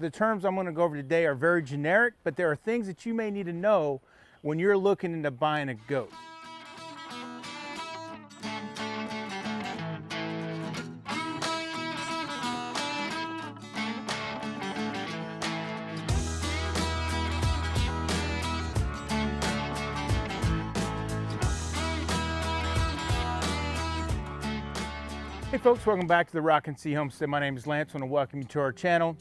the terms I'm going to go over today are very generic, but there are things that you may need to know when you're looking into buying a goat. Hey folks, welcome back to the Rock and Sea Homestead. My name is Lance. I want to welcome you to our channel.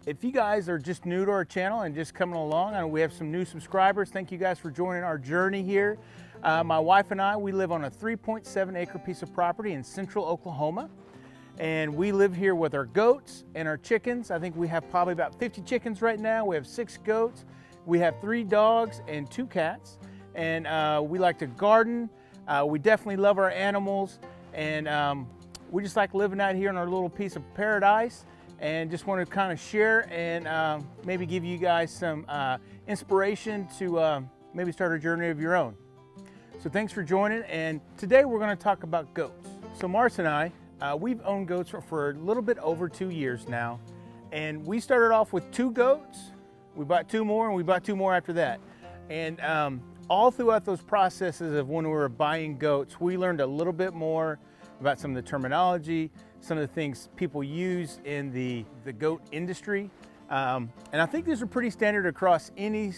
If you guys are just new to our channel and just coming along, I know we have some new subscribers. Thank you guys for joining our journey here. My wife and I, we live on a 3.7 acre piece of property in central Oklahoma. And we live here with our goats and our chickens. I think we have probably about 50 chickens right now. We have 6 goats. We have 3 dogs and 2 cats. And we like to garden. We definitely love our animals. And we just like living out here in our little piece of paradise, and just want to kind of share and maybe give you guys some inspiration to maybe start a journey of your own. So thanks for joining, and today we're going to talk about goats. So Mars and I, we've owned goats for a little bit over 2 years now, and we started off with 2 goats. We bought 2 more, and we bought 2 more after that. And all throughout those processes of when we were buying goats, we learned a little bit more about some of the terminology, some of the things people use in the goat industry. And I think these are pretty standard across any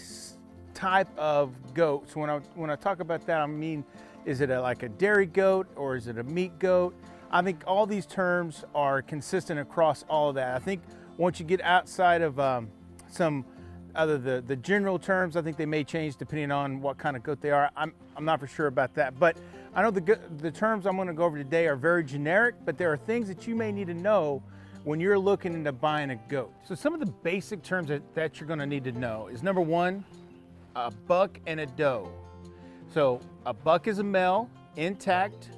type of goat. So when I talk about that, I mean, is it like a dairy goat or is it a meat goat? I think all these terms are consistent across all of that. I think once you get outside of some other the general terms, I think they may change depending on what kind of goat they are. I'm not for sure about that, but I know the terms I'm going to go over today are very generic, but there are things that you may need to know when you're looking into buying a goat. So some of the basic terms that you're going to need to know is, number 1, a buck and a doe. So a buck is a male, intact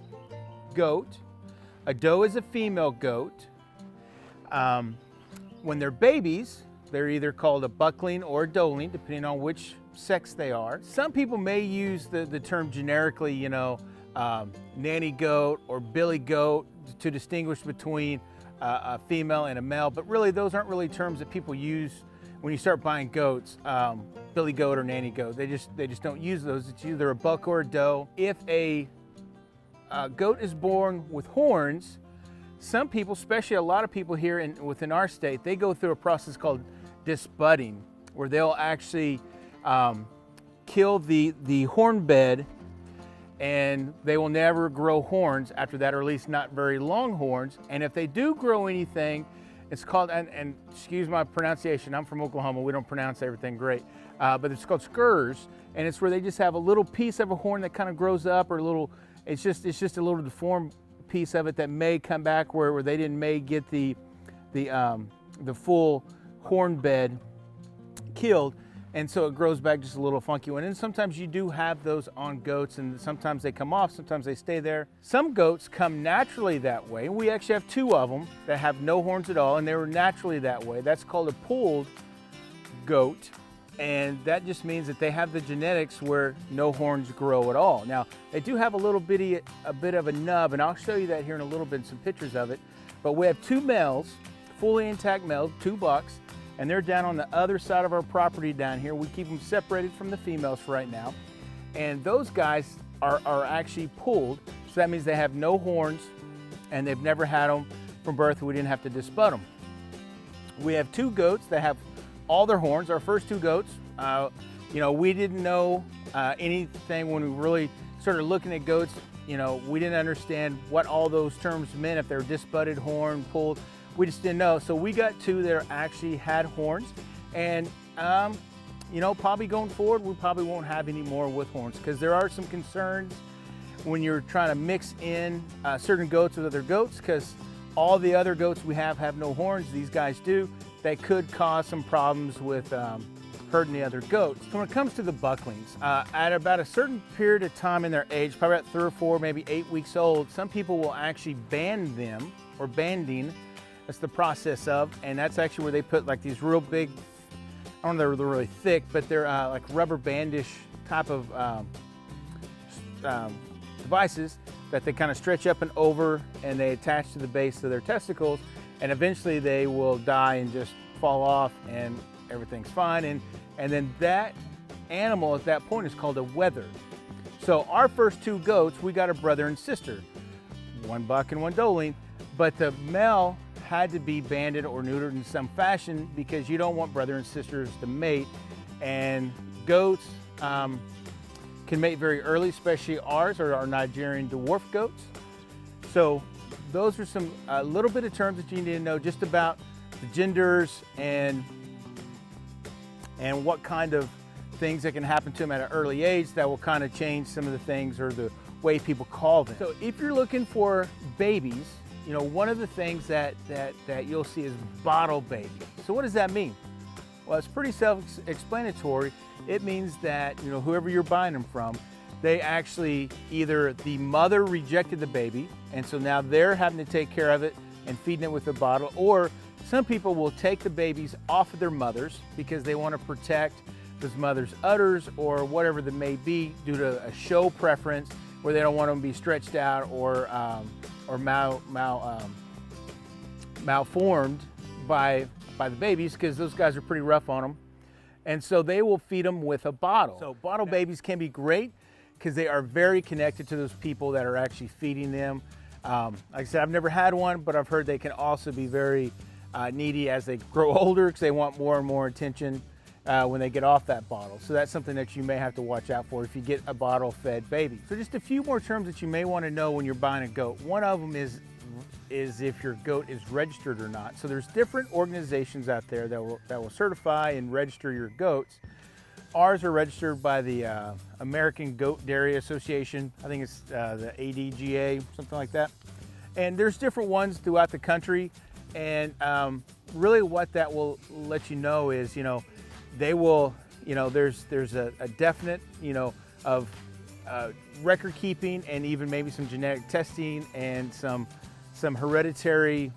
goat. A doe is a female goat. When they're babies, they're either called a buckling or a doeling, depending on which sex they are. Some people may use the term generically, you know, nanny goat or billy goat to distinguish between a female and a male, but really those aren't really terms that people use when you start buying goats. Billy goat or nanny goat, they just don't use those. It's either a buck or a doe. If a goat is born with horns, some people, especially a lot of people here within our state, they go through a process called disbudding, where they'll actually kill the horn bed, and they will never grow horns after that, or at least not very long horns. And if they do grow anything, it's called, and excuse my pronunciation, I'm from Oklahoma, we don't pronounce everything great, but it's called skurs, and it's where they just have a little piece of a horn that kind of grows up, or a little, it's just a little deformed piece of it that may come back where they may get the full horn bed killed. And so it grows back just a little funky one. And sometimes you do have those on goats, and sometimes they come off, sometimes they stay there. Some goats come naturally that way. We actually have 2 of them that have no horns at all, and they were naturally that way. That's called a pulled goat. And that just means that they have the genetics where no horns grow at all. Now, they do have a bit of a nub, and I'll show you that here in a little bit, some pictures of it. But we have 2 males, fully intact males, 2 bucks, and they're down on the other side of our property down here. We keep them separated from the females for right now. And those guys are actually pulled, so that means they have no horns, and they've never had them from birth. We didn't have to disbud them. We have 2 goats that have all their horns. Our first 2 goats, you know, we didn't know anything when we really started looking at goats. You know, we didn't understand what all those terms meant, if they were disbudded, horn, pulled. We just didn't know. So we got 2 that actually had horns, and you know, probably going forward, we probably won't have any more with horns, because there are some concerns when you're trying to mix in certain goats with other goats, because all the other goats we have no horns. These guys do. That could cause some problems with hurting the other goats. So when it comes to the bucklings, at about a certain period of time in their age, probably about 3 or 4, maybe 8 weeks old, some people will actually band them, or banding. That's the process of, and that's actually where they put like these real big, I don't know, they're really thick, but they're like rubber bandish type of devices that they kind of stretch up and over, and they attach to the base of their testicles, and eventually they will die and just fall off and everything's fine. And then that animal at that point is called a wether. So our first 2 goats, we got a brother and sister, 1 buck and 1 doeling, but the male had to be banded or neutered in some fashion because you don't want brother and sisters to mate. And goats can mate very early, especially ours or our Nigerian dwarf goats. So those are some a little bit of terms that you need to know just about the genders and what kind of things that can happen to them at an early age that will kind of change some of the things or the way people call them. So if you're looking for babies, you know, one of the things that you'll see is bottle baby. So what does that mean? Well, it's pretty self-explanatory. It means that, you know, whoever you're buying them from, they actually either the mother rejected the baby and so now they're having to take care of it and feeding it with a bottle, or some people will take the babies off of their mothers because they want to protect those mothers' udders or whatever that may be due to a show preference where they don't want them to be stretched out or malformed by the babies, because those guys are pretty rough on them. And so they will feed them with a bottle. So bottle babies can be great because they are very connected to those people that are actually feeding them. Like I said, I've never had one, but I've heard they can also be very needy as they grow older because they want more and more attention when they get off that bottle. So that's something that you may have to watch out for if you get a bottle-fed baby. So just a few more terms that you may want to know when you're buying a goat. One of them is if your goat is registered or not. So there's different organizations out there that will certify and register your goats. Ours are registered by the American Goat Dairy Association. I think it's the ADGA, something like that. And there's different ones throughout the country. And really what that will let you know is, you know, they will, you know, there's a definite, you know, of record keeping and even maybe some genetic testing and some hereditary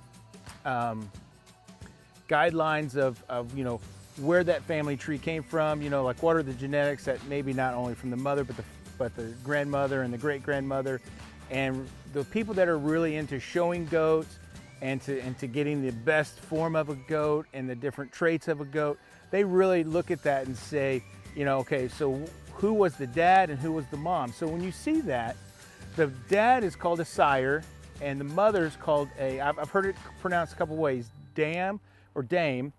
guidelines of, you know, where that family tree came from, you know, like what are the genetics that maybe not only from the mother, but the grandmother and the great-grandmother. And the people that are really into showing goats and to getting the best form of a goat and the different traits of a goat, they really look at that and say, you know, okay, so who was the dad and who was the mom? So when you see that, the dad is called a sire and the mother is called I've heard it pronounced a couple ways, dam or dame,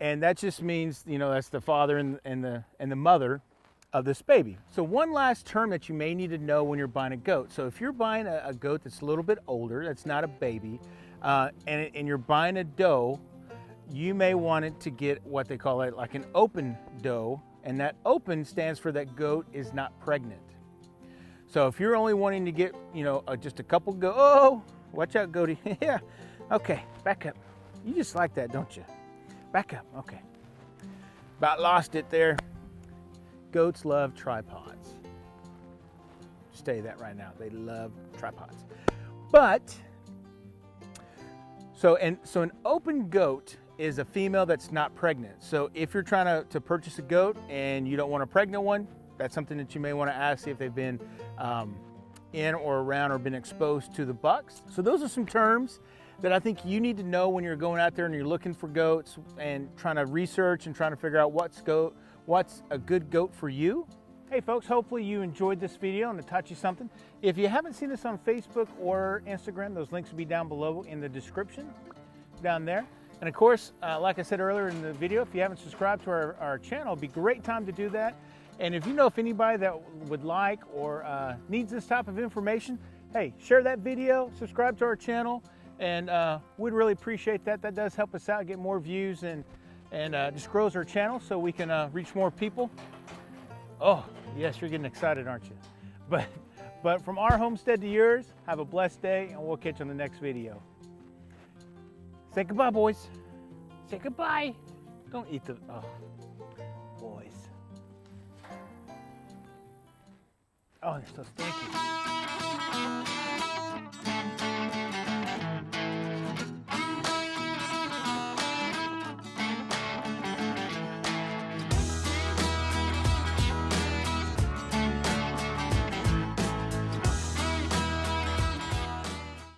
and that just means, you know, that's the father and the mother of this baby. So one last term that you may need to know when you're buying a goat. So if you're buying a goat that's a little bit older, that's not a baby, and you're buying a doe, you may want it to get what they call it like an open doe, and that open stands for that goat is not pregnant. So if you're only wanting to get, you know, just a couple oh, watch out, goatie. Yeah, okay, back up. You just like that, don't you? Back up, okay. About lost it there. Goats love tripods. Just tell you that right now, they love tripods. But, so an open goat is a female that's not pregnant. So if you're trying to purchase a goat and you don't want a pregnant one, that's something that you may want to ask, see if they've been in or around or been exposed to the bucks. So those are some terms that I think you need to know when you're going out there and you're looking for goats and trying to research and trying to figure out what's a good goat for you. Hey folks, hopefully you enjoyed this video and it taught you something. If you haven't seen us on Facebook or Instagram, those links will be down below in the description down there. And of course, like I said earlier in the video, if you haven't subscribed to our channel, it'd be a great time to do that. And if you know if anybody that would like or needs this type of information, hey, share that video, subscribe to our channel, and we'd really appreciate that. That does help us out, get more views, and just grows our channel so we can reach more people. Oh, yes, you're getting excited, aren't you? But from our homestead to yours, have a blessed day, and we'll catch you on the next video. Say goodbye, boys. Say goodbye. Don't eat the, oh, boys. Oh, they're so stinky.